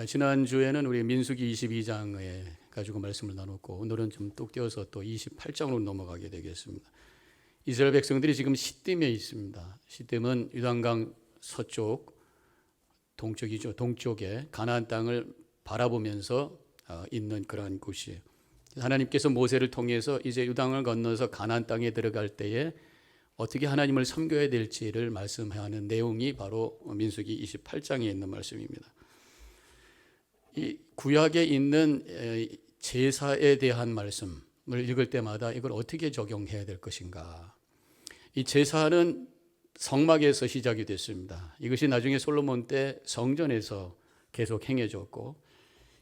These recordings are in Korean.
지난주에는 우리 민수기 22장에 가지고 말씀을 나눴고 오늘은 좀 뚝 떼어서 또 28장으로 넘어가게 되겠습니다. 이스라엘 백성들이 지금 시딤에 있습니다. 시딤은 요단강 서쪽 동쪽이죠. 동쪽에 가나안 땅을 바라보면서 있는 그러한 곳이에요. 하나님께서 모세를 통해서 이제 요단을 건너서 가나안 땅에 들어갈 때에 어떻게 하나님을 섬겨야 될지를 말씀하는 내용이 바로 민수기 28장에 있는 말씀입니다. 이 구약에 있는 제사에 대한 말씀을 읽을 때마다 이걸 어떻게 적용해야 될 것인가. 이 제사는 성막에서 시작이 됐습니다. 이것이 나중에 솔로몬 때 성전에서 계속 행해졌고,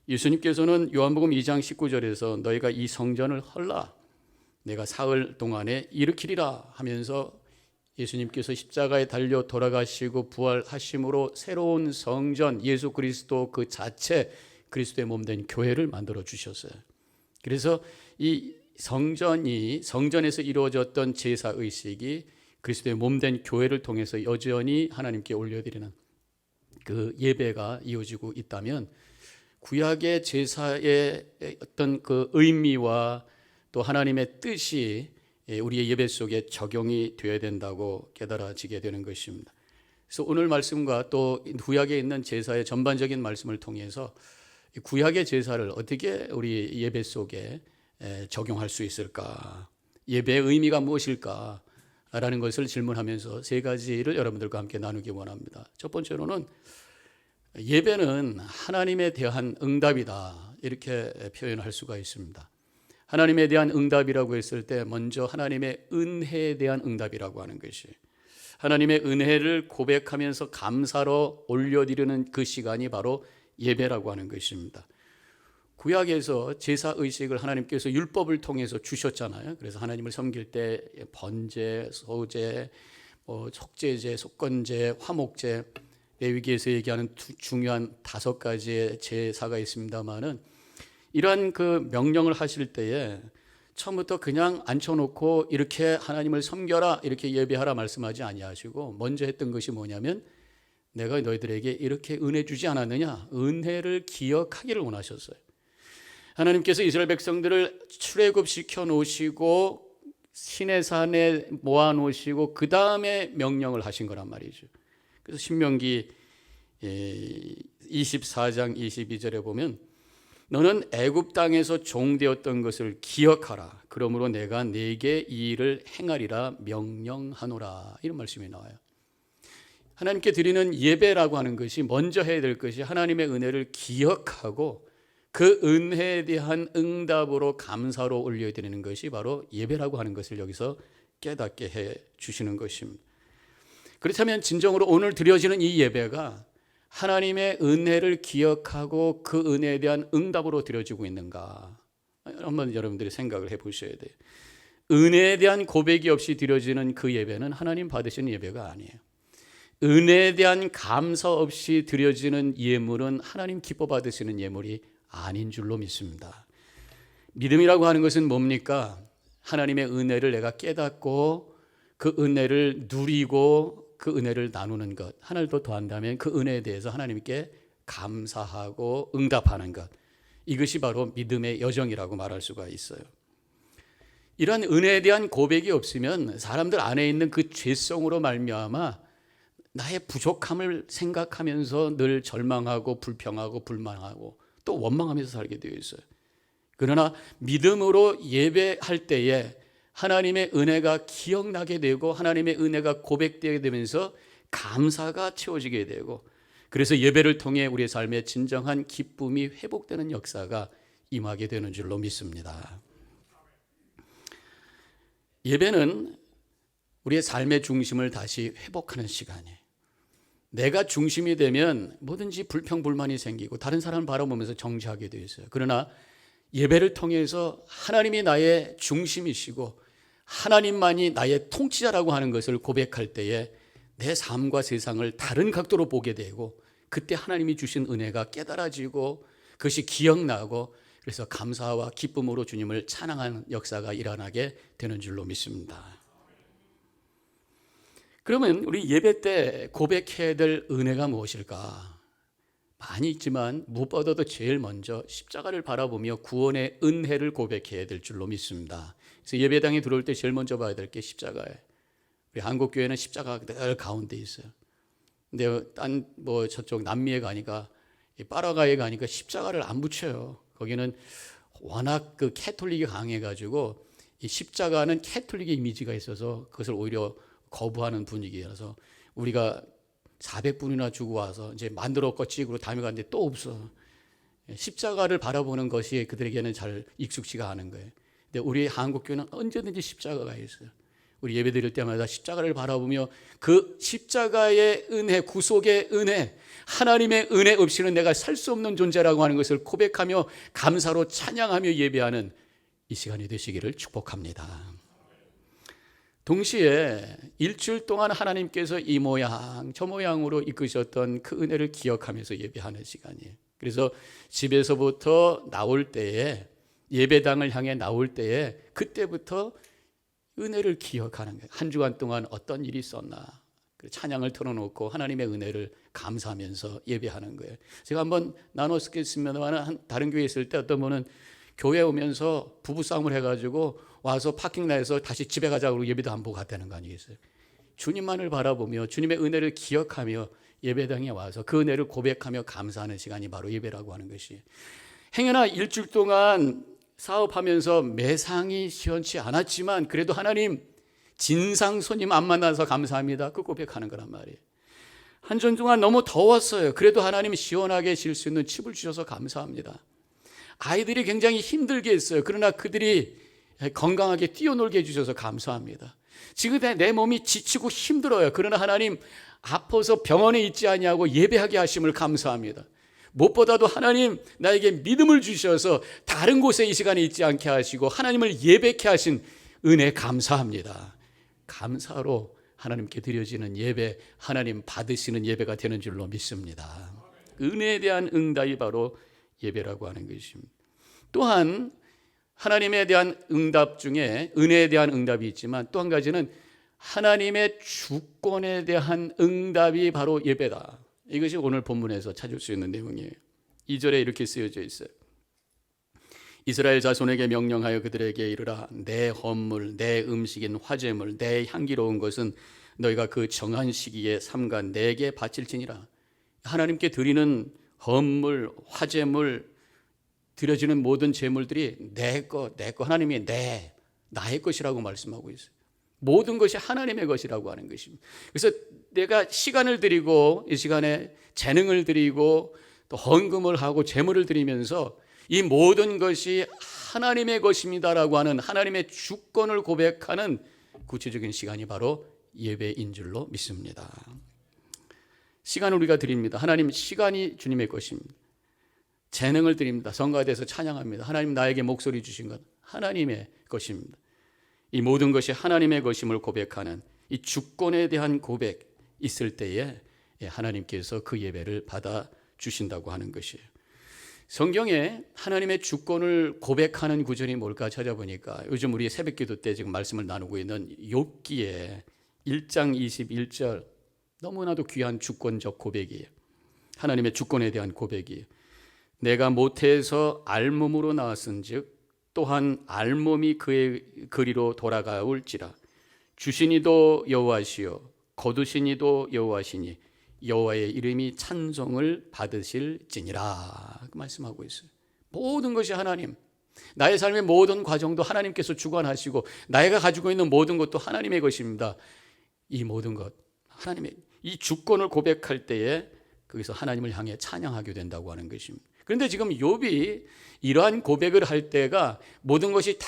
예수님께서는 요한복음 2장 19절에서 너희가 이 성전을 헐라 내가 사흘 동안에 일으키리라 하면서 예수님께서 십자가에 달려 돌아가시고 부활하심으로 새로운 성전 예수 그리스도 그 자체 그리스도의 몸된 교회를 만들어 주셨어요. 그래서 이 성전에서 이루어졌던 제사 의식이 그리스도의 몸된 교회를 통해서 여전히 하나님께 올려드리는 그 예배가 이어지고 있다면, 구약의 제사의 어떤 그 의미와 또 하나님의 뜻이 우리의 예배 속에 적용이 되어야 된다고 깨달아지게 되는 것입니다. 그래서 오늘 말씀과 또 구약에 있는 제사의 전반적인 말씀을 통해서 구약의 제사를 어떻게 우리 예배 속에 적용할 수 있을까, 예배의 의미가 무엇일까 라는 것을 질문하면서 세 가지를 여러분들과 함께 나누기 원합니다. 첫 번째로는 예배는 하나님에 대한 응답이다, 이렇게 표현할 수가 있습니다. 하나님에 대한 응답이라고 했을 때 먼저 하나님의 은혜에 대한 응답이라고 하는 것이, 하나님의 은혜를 고백하면서 감사로 올려드리는 그 시간이 바로 예배라고 하는 것입니다. 구약에서 제사 의식을 하나님께서 율법을 통해서 주셨잖아요. 그래서 하나님을 섬길 때 번제, 소제, 속죄제, 속건제, 화목제, 레위기에서 얘기하는 중요한 5가지의 제사가 있습니다만은, 이러한 그 명령을 하실 때에 처음부터 그냥 앉혀놓고 이렇게 하나님을 섬겨라, 이렇게 예배하라 말씀하지 아니하시고 먼저 했던 것이 뭐냐면, 내가 너희들에게 이렇게 은혜 주지 않았느냐, 은혜를 기억하기를 원하셨어요. 하나님께서 이스라엘 백성들을 출애굽시켜 놓으시고 시내산에 모아 놓으시고 그 다음에 명령을 하신 거란 말이죠. 그래서 신명기 24장 22절에 보면 너는 애굽 땅에서 종되었던 것을 기억하라. 그러므로 내가 네게 이 일을 행하리라 명령하노라. 이런 말씀이 나와요. 하나님께 드리는 예배라고 하는 것이 먼저 해야 될 것이 하나님의 은혜를 기억하고 그 은혜에 대한 응답으로 감사로 올려드리는 것이 바로 예배라고 하는 것을 여기서 깨닫게 해 주시는 것입니다. 그렇다면 진정으로 오늘 드려지는 이 예배가 하나님의 은혜를 기억하고 그 은혜에 대한 응답으로 드려지고 있는가? 한번 여러분들이 생각을 해 보셔야 돼요. 은혜에 대한 고백이 없이 드려지는 그 예배는 하나님 받으시는 예배가 아니에요. 은혜에 대한 감사 없이 드려지는 예물은 하나님 기뻐 받으시는 예물이 아닌 줄로 믿습니다. 믿음이라고 하는 것은 뭡니까? 하나님의 은혜를 내가 깨닫고 그 은혜를 누리고 그 은혜를 나누는 것, 하나를 더 더한다면 그 은혜에 대해서 하나님께 감사하고 응답하는 것, 이것이 바로 믿음의 여정이라고 말할 수가 있어요. 이러한 은혜에 대한 고백이 없으면 사람들 안에 있는 그 죄성으로 말미암아 나의 부족함을 생각하면서 늘 절망하고 불평하고 불만하고 또 원망하면서 살게 되어 있어요. 그러나 믿음으로 예배할 때에 하나님의 은혜가 기억나게 되고 하나님의 은혜가 고백되게 되면서 감사가 채워지게 되고, 그래서 예배를 통해 우리의 삶에 진정한 기쁨이 회복되는 역사가 임하게 되는 줄로 믿습니다. 예배는 우리의 삶의 중심을 다시 회복하는 시간이에요. 내가 중심이 되면 뭐든지 불평불만이 생기고 다른 사람을 바라보면서 정죄하게 되어 있어요. 그러나 예배를 통해서 하나님이 나의 중심이시고 하나님만이 나의 통치자라고 하는 것을 고백할 때에 내 삶과 세상을 다른 각도로 보게 되고, 그때 하나님이 주신 은혜가 깨달아지고 그것이 기억나고, 그래서 감사와 기쁨으로 주님을 찬양하는 역사가 일어나게 되는 줄로 믿습니다. 그러면 우리 예배 때 고백해야 될 은혜가 무엇일까? 많이 있지만 무엇보다도 제일 먼저 십자가를 바라보며 구원의 은혜를 고백해야 될 줄로 믿습니다. 그래서 예배당에 들어올 때 제일 먼저 봐야 될 게 십자가예요. 우리 한국 교회는 십자가가 늘 가운데 있어요. 근데 딴 뭐 저쪽 남미에 가니까 파라과이에 가니까 십자가를 안 붙여요. 거기는 워낙 그 캐톨릭이 강해가지고 이 십자가는 캐톨릭의 이미지가 있어서 그것을 오히려 거부하는 분위기라서 우리가 400분이나 주고 와서 이제 만들었고 찍으로 다음에 갔는데 또 없어. 십자가를 바라보는 것이 그들에게는 잘 익숙치가 않은 거예요. 근데 우리 한국 교회는 언제든지 십자가가 있어요. 우리 예배 드릴 때마다 십자가를 바라보며 그 십자가의 은혜, 구속의 은혜, 하나님의 은혜 없이는 내가 살 수 없는 존재라고 하는 것을 고백하며 감사로 찬양하며 예배하는 이 시간이 되시기를 축복합니다. 동시에 일주일 동안 하나님께서 이 모양 저 모양으로 이끄셨던 그 은혜를 기억하면서 예배하는 시간이에요. 그래서 집에서부터 나올 때에, 예배당을 향해 나올 때에 그때부터 은혜를 기억하는 거예요. 한 주간 동안 어떤 일이 있었나, 찬양을 틀어놓고 하나님의 은혜를 감사하면서 예배하는 거예요. 제가 한번 나눴겠습니다만 다른 교회에 있을 때 어떤 분은 교회 오면서 부부싸움을 해가지고 와서 파킹라에서 다시 집에 가자고 예배도 안 보고 갔다는 거 아니겠어요? 주님만을 바라보며 주님의 은혜를 기억하며 예배당에 와서 그 은혜를 고백하며 감사하는 시간이 바로 예배라고 하는 것이. 행여나 일주일 동안 사업하면서 매상이 시원치 않았지만 그래도 하나님 진상 손님 안 만나서 감사합니다, 그 고백하는 거란 말이에요. 한 주 동안 너무 더웠어요. 그래도 하나님 시원하게 쉴 수 있는 칩을 주셔서 감사합니다. 아이들이 굉장히 힘들게 했어요. 그러나 그들이 건강하게 뛰어놀게 해주셔서 감사합니다. 지금 내 몸이 지치고 힘들어요. 그러나 하나님 아파서 병원에 있지 아니하고 예배하게 하심을 감사합니다. 무엇보다도 하나님 나에게 믿음을 주셔서 다른 곳에 이 시간에 있지 않게 하시고 하나님을 예배케 하신 은혜 감사합니다. 감사로 하나님께 드려지는 예배, 하나님 받으시는 예배가 되는 줄로 믿습니다. 은혜에 대한 응답이 바로 예배라고 하는 것입니다. 또한 하나님에 대한 응답 중에 은혜에 대한 응답이 있지만 또 한 가지는 하나님의 주권에 대한 응답이 바로 예배다. 이것이 오늘 본문에서 찾을 수 있는 내용이에요. 2절에 이렇게 쓰여져 있어요. 이스라엘 자손에게 명령하여 그들에게 이르라. 내 헌물, 내 음식인 화제물, 내 향기로운 것은 너희가 그 정한 시기에 삼가 내게 바칠지니라. 하나님께 드리는 헌물, 화제물, 드려지는 모든 제물들이 내 것, 하나님이 나의 것이라고 말씀하고 있어요. 모든 것이 하나님의 것이라고 하는 것입니다. 그래서 내가 시간을 드리고 이 시간에 재능을 드리고 또 헌금을 하고 제물을 드리면서 이 모든 것이 하나님의 것입니다라고 하는 하나님의 주권을 고백하는 구체적인 시간이 바로 예배인 줄로 믿습니다. 시간을 우리가 드립니다. 하나님 시간이 주님의 것입니다. 재능을 드립니다. 성가대에서 찬양합니다. 하나님 나에게 목소리 주신 것 하나님의 것입니다. 이 모든 것이 하나님의 것임을 고백하는 이 주권에 대한 고백 있을 때에 하나님께서 그 예배를 받아 주신다고 하는 것이에요. 성경에 하나님의 주권을 고백하는 구절이 뭘까 찾아보니까 요즘 우리 새벽기도 때 지금 말씀을 나누고 있는 욥기의 1장 21절 너무나도 귀한 주권적 고백이에요. 하나님의 주권에 대한 고백이에요. 내가 모태에서 알몸으로 나왔은즉 또한 알몸이 그의 그리로 돌아가올지라. 주시니도 여호와시요 거두시니도 여호와시니 여호와의 이름이 찬송을 받으실지니라. 그 말씀하고 있어요. 모든 것이 하나님, 나의 삶의 모든 과정도 하나님께서 주관하시고 나이가 가지고 있는 모든 것도 하나님의 것입니다. 이 모든 것 하나님의 이 주권을 고백할 때에 거기서 하나님을 향해 찬양하게 된다고 하는 것입니다. 그런데 지금 욥이 이러한 고백을 할 때가 모든 것이 다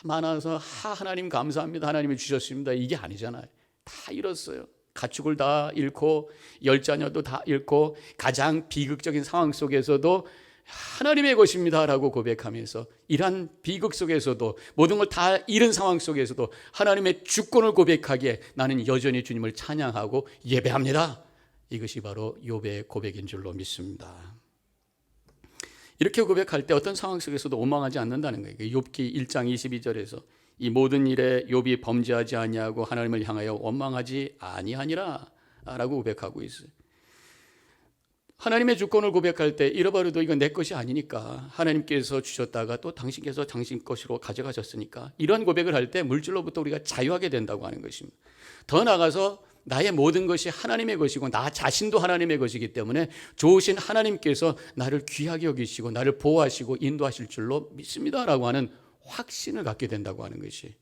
많아서 하나님 감사합니다, 하나님이 주셨습니다, 이게 아니잖아요. 다 잃었어요. 가축을 다 잃고 열자녀도 다 잃고 가장 비극적인 상황 속에서도 하나님의 것입니다라고 고백하면서 이러한 비극 속에서도 모든 걸 다 잃은 상황 속에서도 하나님의 주권을 고백하기에 나는 여전히 주님을 찬양하고 예배합니다. 이것이 바로 욥의 고백인 줄로 믿습니다. 이렇게 고백할 때 어떤 상황 속에서도 원망하지 않는다는 거예요. 욥기 1장 22절에서 이 모든 일에 욥이 범죄하지 아니하고 하나님을 향하여 원망하지 아니하니라 라고 고백하고 있어요. 하나님의 주권을 고백할 때 잃어버려도 이건 내 것이 아니니까, 하나님께서 주셨다가 또 당신께서 당신 것으로 가져가셨으니까, 이런 고백을 할 때 물질로부터 우리가 자유하게 된다고 하는 것입니다. 더 나아가서 나의 모든 것이 하나님의 것이고 나 자신도 하나님의 것이기 때문에 좋으신 하나님께서 나를 귀하게 여기시고 나를 보호하시고 인도하실 줄로 믿습니다라고 하는 확신을 갖게 된다고 하는 것이.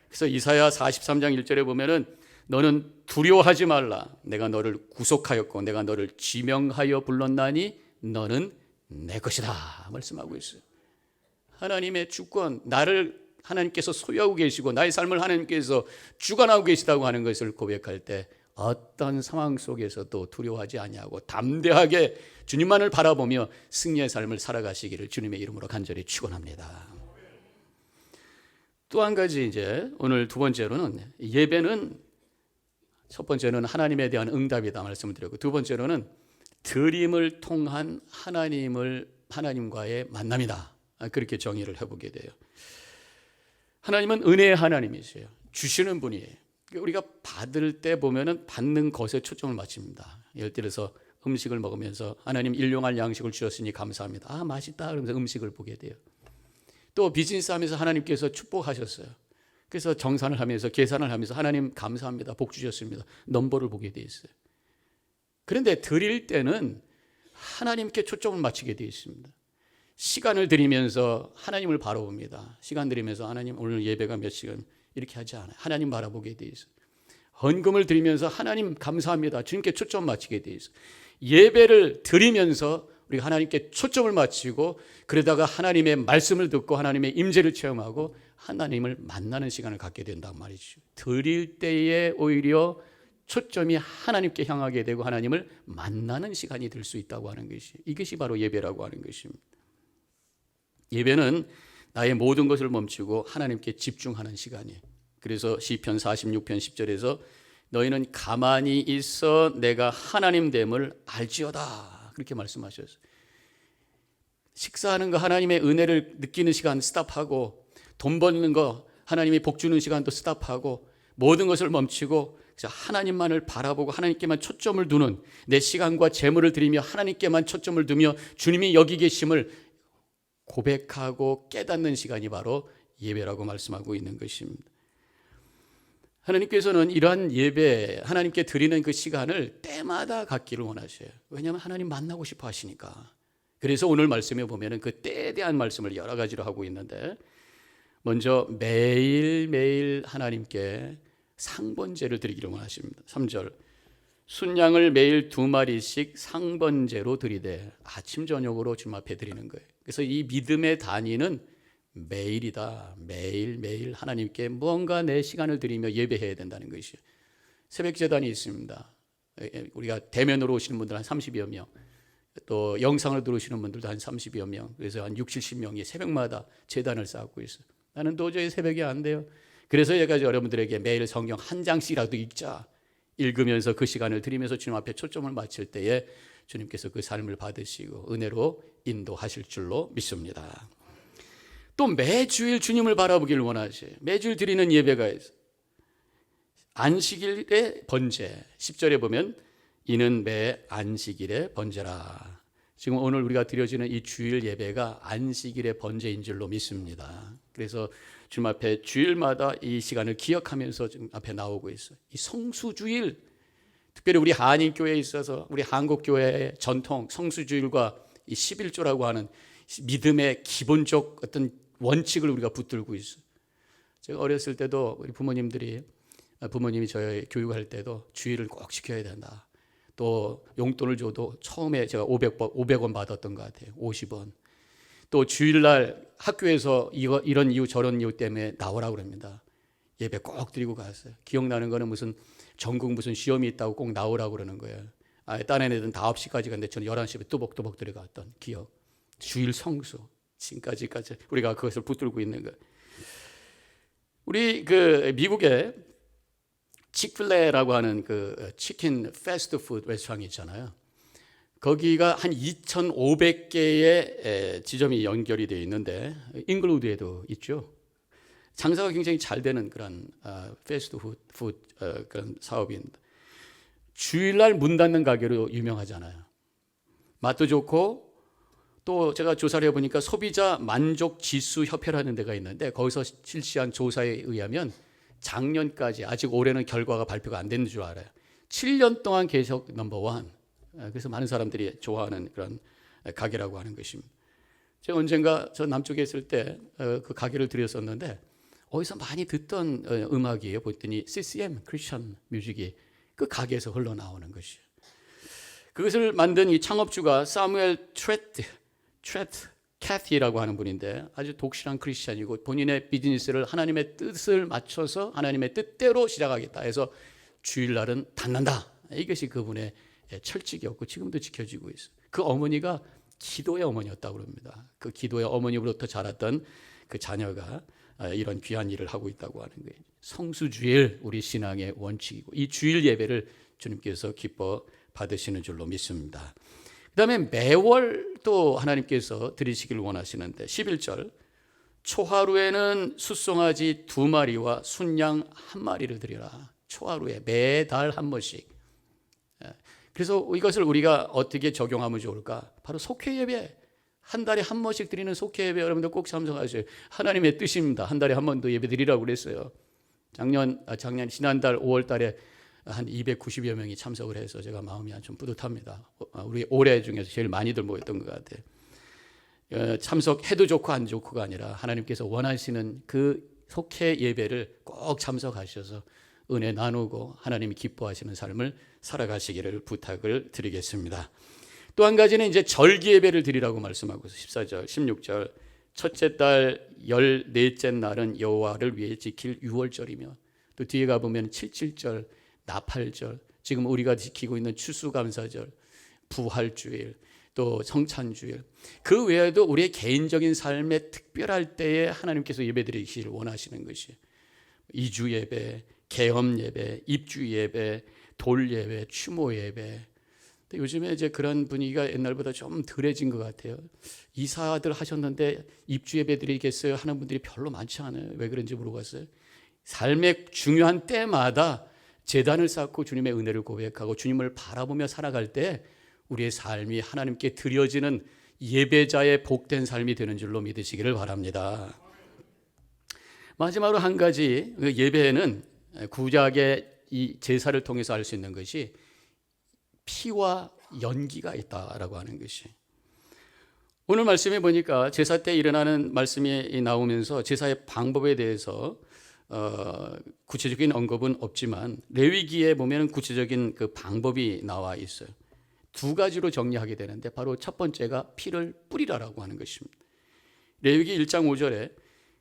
그래서 이사야 43장 1절에 보면은 너는 두려워하지 말라. 내가 너를 구속하였고 내가 너를 지명하여 불렀나니 너는 내 것이다 말씀하고 있어요. 하나님의 주권, 나를 하나님께서 소유하고 계시고 나의 삶을 하나님께서 주관하고 계시다고 하는 것을 고백할 때 어떤 상황 속에서도 두려워하지 아니하고 담대하게 주님만을 바라보며 승리의 삶을 살아가시기를 주님의 이름으로 간절히 축원합니다. 또 한 가지, 이제 오늘 두 번째로는 예배는, 첫 번째는 하나님에 대한 응답이다 말씀을 드렸고, 두 번째로는 드림을 통한 하나님과의 만남이다, 그렇게 정의를 해보게 돼요. 하나님은 은혜의 하나님이세요. 주시는 분이에요. 우리가 받을 때 보면은 받는 것에 초점을 맞춥니다. 예를 들어서 음식을 먹으면서 하나님 일용할 양식을 주셨으니 감사합니다. 아, 맛있다 그러면서 음식을 보게 돼요. 또 비즈니스 하면서 하나님께서 축복하셨어요. 그래서 정산을 하면서 계산을 하면서 하나님 감사합니다, 복 주셨습니다, 넘버를 보게 돼 있어요. 그런데 드릴 때는 하나님께 초점을 맞추게 되어 있습니다. 시간을 드리면서 하나님을 바라봅니다. 시간 드리면서 하나님 오늘 예배가 몇 시간, 이렇게 하지 않아요. 하나님 바라보게 돼 있어요. 헌금을 드리면서 하나님 감사합니다, 주님께 초점 맞추게 돼 있어요. 예배를 드리면서 우리가 하나님께 초점을 맞추고, 그러다가 하나님의 말씀을 듣고 하나님의 임재를 체험하고 하나님을 만나는 시간을 갖게 된단 말이죠. 드릴 때에 오히려 초점이 하나님께 향하게 되고 하나님을 만나는 시간이 될 수 있다고 하는 것이, 이것이 바로 예배라고 하는 것입니다. 예배는 나의 모든 것을 멈추고 하나님께 집중하는 시간이에요. 그래서 시편 46편 10절에서 너희는 가만히 있어 내가 하나님 됨을 알지어다, 그렇게 말씀하셨어요. 식사하는 거, 하나님의 은혜를 느끼는 시간 스탑하고, 돈 버는 거, 하나님이 복 주는 시간도 스탑하고, 모든 것을 멈추고 하나님만을 바라보고 하나님께만 초점을 두는, 내 시간과 재물을 드리며 하나님께만 초점을 두며 주님이 여기 계심을 고백하고 깨닫는 시간이 바로 예배라고 말씀하고 있는 것입니다. 하나님께서는 이러한 예배, 하나님께 드리는 그 시간을 때마다 갖기를 원하셔요. 왜냐하면 하나님 만나고 싶어 하시니까. 그래서 오늘 말씀에 보면은 그 때에 대한 말씀을 여러 가지로 하고 있는데, 먼저 매일매일 하나님께 상번제를 드리기를 원하십니다. 3절, 순양을 매일 2마리씩 상번제로 드리되, 아침 저녁으로 주님 앞에 드리는 거예요. 그래서 이 믿음의 단위는 매일이다. 매일매일 하나님께 무언가 내 시간을 드리며 예배해야 된다는 것이에요. 새벽 제단이 있습니다. 우리가 대면으로 오시는 분들 한 30여 명, 또 영상으로 들어오시는 분들도 한 30여 명, 그래서 한 60, 70명이 새벽마다 제단을 쌓고 있어요. 나는 도저히 새벽이 안 돼요. 그래서 여기까지 여러분들에게 매일 성경 한 장씩이라도 읽자, 읽으면서 그 시간을 드리면서 주님 앞에 초점을 맞출 때에 주님께서 그 삶을 받으시고 은혜로 인도하실 줄로 믿습니다. 또 매주일 주님을 바라보기를 원하셔요. 매주일 드리는 예배가 있어요. 안식일의 번제, 10절에 보면 이는 매 안식일의 번제라. 지금 오늘 우리가 드려지는 이 주일 예배가 안식일의 번제인 줄로 믿습니다. 그래서 주님 앞에 주일마다 이 시간을 기억하면서 지금 앞에 나오고 있어요. 이 성수주일, 특별히 우리 한인교회에 있어서 우리 한국교회의 전통 성수주일과 이 11조라고 하는 믿음의 기본적 어떤 원칙을 우리가 붙들고 있어요. 제가 어렸을 때도 우리 부모님이 저희 교육할 때도 주일을 꼭 지켜야 된다. 또 용돈을 줘도 처음에 제가 500원 받았던 것 같아요. 50원. 또 주일날 학교에서 이런 이유 저런 이유 때문에 나오라고 그럽니다. 예배 꼭 드리고 갔어요. 기억나는 거는 무슨 전국 무슨 시험이 있다고 꼭 나오라고 그러는 거예요. 딴 애들은 다 9시까지 갔는데 저는 11시에 또박또박 들어갔던 기억. 주일 성수. 지금까지까지 우리가 그것을 붙들고 있는 거예요. 우리 그 미국에 치크필레라고 하는 그 치킨 패스트푸드 레스토랑이 있잖아요. 거기가 한 2,500개의 지점이 연결이 되어 있는데 잉글우드에도 있죠. 장사가 굉장히 잘 되는 그런 패스트푸드 그런 사업입니다. 주일날 문 닫는 가게로 유명하잖아요. 맛도 좋고, 또 제가 조사를 해보니까 소비자 만족 지수 협회라는 데가 있는데 거기서 실시한 조사에 의하면 작년까지, 아직 올해는 결과가 발표가 안 됐는 줄 알아요, 7년 동안 계속 넘버원. 그래서 많은 사람들이 좋아하는 그런 가게라고 하는 것입니다. 제가 언젠가 저 남쪽에 있을 때 그 가게를 들였었는데 어디서 많이 듣던 음악이에요. 보더니 CCM, 크리스천 뮤직이 그 가게에서 흘러나오는 것이에요. 그것을 만든 이 창업주가 사무엘 캐티라고 하는 분인데 아주 독실한 크리스천이고, 본인의 비즈니스를 하나님의 뜻을 맞춰서 하나님의 뜻대로 시작하겠다 해서 주일날은 닫는다. 이것이 그분의 철칙이었고 지금도 지켜지고 있어요. 그 어머니가 기도의 어머니였다고 합니다. 그 기도의 어머니로부터 자랐던 그 자녀가 이런 귀한 일을 하고 있다고 하는 거예요. 성수주일, 우리 신앙의 원칙이고 이 주일 예배를 주님께서 기뻐 받으시는 줄로 믿습니다. 그 다음에 매월 또 하나님께서 드리시길 원하시는데 11절, 초하루에는 숫송아지 2마리와 순양 1마리를 드리라. 초하루에 매달 한 번씩. 그래서 이것을 우리가 어떻게 적용하면 좋을까? 바로 속회 예배, 한 달에 한 번씩 드리는 속회 예배, 여러분들 꼭 참석하셔요. 하나님의 뜻입니다. 한 달에 한 번 더 예배 드리라고 그랬어요. 지난달 5월 달에 한 290여 명이 참석을 해서 제가 마음이 좀 뿌듯합니다. 우리 올해 중에서 제일 많이들 모였던 것 같아요. 참석해도 좋고 안 좋고가 아니라 하나님께서 원하시는 그 속회 예배를 꼭 참석하셔서 은혜 나누고 하나님이 기뻐하시는 삶을 살아가시기를 부탁을 드리겠습니다. 또 한 가지는 이제 절기 예배를 드리라고 말씀하고 14절, 16절, 첫째 달 14째 날은 여호와를 위해 지킬 유월절이며, 또 뒤에 가보면 77절, 나팔절, 지금 우리가 지키고 있는 추수감사절, 부활주일, 또 성찬주일, 그 외에도 우리의 개인적인 삶에 특별할 때에 하나님께서 예배드리시길 원하시는 것이 이주 예배, 개엄 예배, 입주 예배, 돌 예배, 추모 예배. 요즘에 이제 그런 분위기가 옛날보다 좀 덜해진 것 같아요. 이사들 하셨는데 입주 예배 드리겠어요 하는 분들이 별로 많지 않아요. 왜 그런지 물어봤어요. 삶의 중요한 때마다 제단을 쌓고 주님의 은혜를 고백하고 주님을 바라보며 살아갈 때 우리의 삶이 하나님께 드려지는 예배자의 복된 삶이 되는 줄로 믿으시기를 바랍니다. 마지막으로 한 가지, 예배는 구약의 이 제사를 통해서 알 수 있는 것이 피와 연기가 있다라고 하는 것이, 오늘 말씀에 보니까 제사 때 일어나는 말씀이 나오면서 제사의 방법에 대해서 구체적인 언급은 없지만 레위기에 보면 구체적인 그 방법이 나와 있어요. 두 가지로 정리하게 되는데 바로 첫 번째가 피를 뿌리라라고 하는 것입니다. 레위기 1장 5절에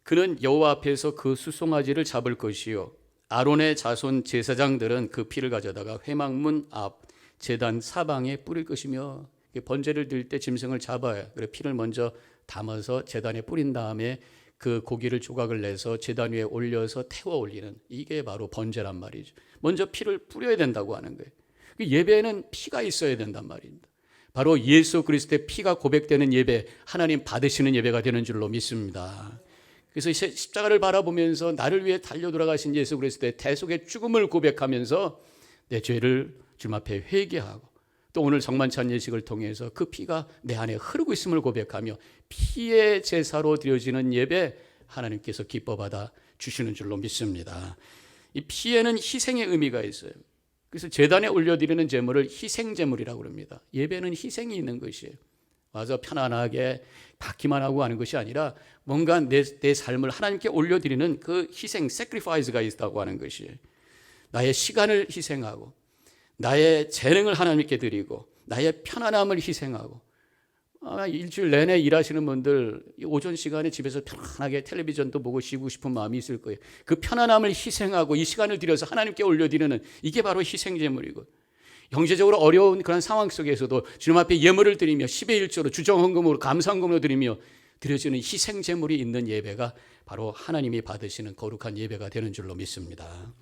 그는 여호와 앞에서 그 숫송아지를 잡을 것이요 아론의 자손 제사장들은 그 피를 가져다가 회막문 앞 제단 사방에 뿌릴 것이며, 번제를 드릴 때 짐승을 잡아요. 그래 피를 먼저 담아서 제단에 뿌린 다음에 그 고기를 조각을 내서 제단 위에 올려서 태워 올리는, 이게 바로 번제란 말이죠. 먼저 피를 뿌려야 된다고 하는 거예요. 예배에는 피가 있어야 된단 말입니다. 바로 예수 그리스도의 피가 고백되는 예배, 하나님 받으시는 예배가 되는 줄로 믿습니다. 그래서 십자가를 바라보면서 나를 위해 달려 돌아가신 예수 그리스도의 대속의 죽음을 고백하면서 내 죄를 주님 앞에 회개하고, 또 오늘 성만찬 예식을 통해서 그 피가 내 안에 흐르고 있음을 고백하며 피의 제사로 드려지는 예배, 하나님께서 기뻐 받아 주시는 줄로 믿습니다. 이 피에는 희생의 의미가 있어요. 그래서 제단에 올려드리는 제물을 희생제물이라고 합니다. 예배는 희생이 있는 것이에요. 와서 편안하게 받기만 하고 하는 것이 아니라 뭔가 내 삶을 하나님께 올려드리는 그 희생, sacrifice가 있다고 하는 것이에요. 나의 시간을 희생하고 나의 재능을 하나님께 드리고 나의 편안함을 희생하고, 일주일 내내 일하시는 분들 오전 시간에 집에서 편안하게 텔레비전도 보고 쉬고 싶은 마음이 있을 거예요. 그 편안함을 희생하고 이 시간을 들여서 하나님께 올려드리는, 이게 바로 희생제물이고, 경제적으로 어려운 그런 상황 속에서도 주님 앞에 예물을 드리며 10의 1조로 주정헌금으로 감사헌금으로 드리며 드려지는 희생제물이 있는 예배가 바로 하나님이 받으시는 거룩한 예배가 되는 줄로 믿습니다.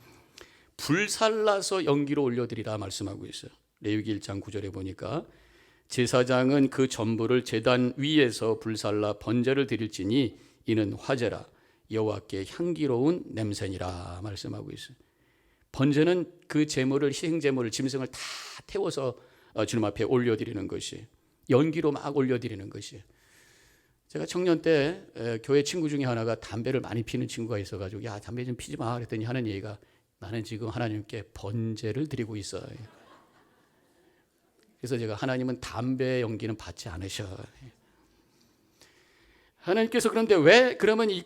불살라서 연기로 올려드리라 말씀하고 있어요. 레위기 1장 9절에 보니까 제사장은 그 전부를 제단 위에서 불살라 번제를 드릴지니 이는 화제라 여호와께 향기로운 냄새니라 말씀하고 있어요. 번제는 그 제물을, 희생제물을, 짐승을 다 태워서 주님 앞에 올려드리는 것이, 연기로 막 올려드리는 것이에요. 제가 청년 때 교회 친구 중에 하나가 담배를 많이 피는 친구가 있어가지고 야 담배 좀 피지 마 그랬더니 하는 얘기가 나는 지금 하나님께 번제를 드리고 있어요. 그래서 제가 하나님은 담배 연기는 받지 않으셔. 하나님께서 그런데 왜 그러면 이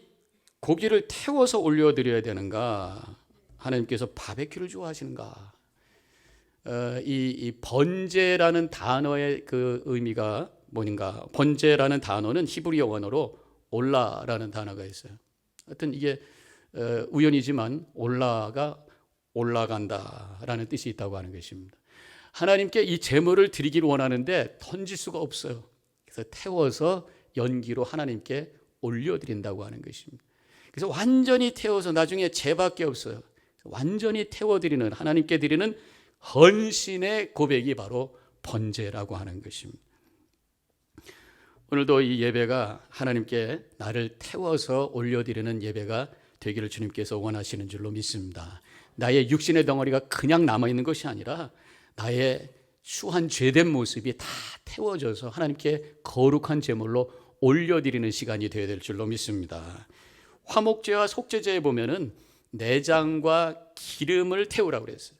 고기를 태워서 올려드려야 되는가? 하나님께서 바베큐를 좋아하시는가? 이 번제라는 단어의 그 의미가 뭔가? 번제라는 단어는 히브리 원어로 올라라는 단어가 있어요. 하여튼 이게 우연이지만 올라가 올라간다라는 뜻이 있다고 하는 것입니다. 하나님께 이 제물을 드리기를 원하는데 던질 수가 없어요. 그래서 태워서 연기로 하나님께 올려드린다고 하는 것입니다. 그래서 완전히 태워서 나중에 죄밖에 없어요. 완전히 태워드리는 하나님께 드리는 헌신의 고백이 바로 번제라고 하는 것입니다. 오늘도 이 예배가 하나님께 나를 태워서 올려드리는 예배가 되기를 주님께서 원하시는 줄로 믿습니다. 나의 육신의 덩어리가 그냥 남아있는 것이 아니라 나의 추한 죄된 모습이 다 태워져서 하나님께 거룩한 제물로 올려드리는 시간이 되어야 될 줄로 믿습니다. 화목제와 속죄제에 보면은 내장과 기름을 태우라고 그랬어요.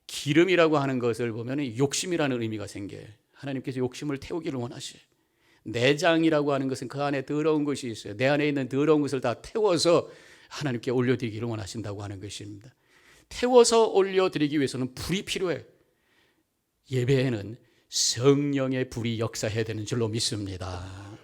기름이라고 하는 것을 보면 욕심이라는 의미가 생겨요. 하나님께서 욕심을 태우기를 원하셔요. 내장이라고 하는 것은 그 안에 더러운 것이 있어요. 내 안에 있는 더러운 것을 다 태워서 하나님께 올려드리기를 원하신다고 하는 것입니다. 태워서 올려드리기 위해서는 불이 필요해요. 예배에는 성령의 불이 역사해야 되는 줄로 믿습니다.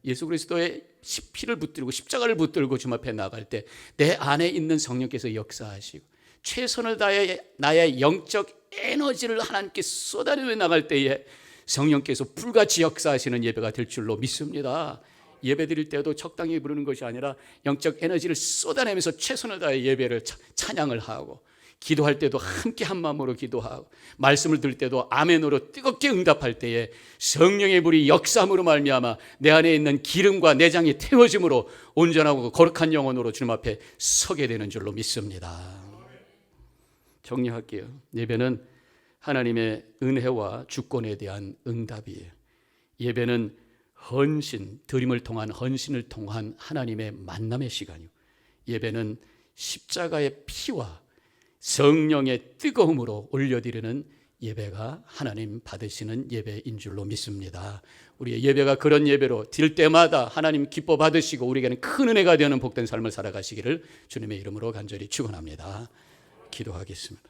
예수 그리스도의 피를 붙들고 십자가를 붙들고 주님 앞에 나갈 때 내 안에 있는 성령께서 역사하시고 최선을 다해 나의 영적 에너지를 하나님께 쏟아내며 나갈 때에 성령께서 불같이 역사하시는 예배가 될 줄로 믿습니다. 예배 드릴 때도 적당히 부르는 것이 아니라 영적 에너지를 쏟아내면서 최선을 다해 예배를 찬양을 하고 기도할 때도 함께 한 마음으로 기도하고 말씀을 들을 때도 아멘으로 뜨겁게 응답할 때에 성령의 불이 역사함으로 말미암아 내 안에 있는 기름과 내장이 태워짐으로 온전하고 거룩한 영혼으로 주님 앞에 서게 되는 줄로 믿습니다. 정리할게요. 예배는 하나님의 은혜와 주권에 대한 응답이에요. 예배는 헌신, 드림을 통한 헌신을 통한 하나님의 만남의 시간이요. 예배는 십자가의 피와 성령의 뜨거움으로 올려드리는 예배가 하나님 받으시는 예배인 줄로 믿습니다. 우리의 예배가 그런 예배로 드릴 때마다 하나님 기뻐 받으시고 우리에게는 큰 은혜가 되는 복된 삶을 살아가시기를 주님의 이름으로 간절히 축원합니다. 기도하겠습니다.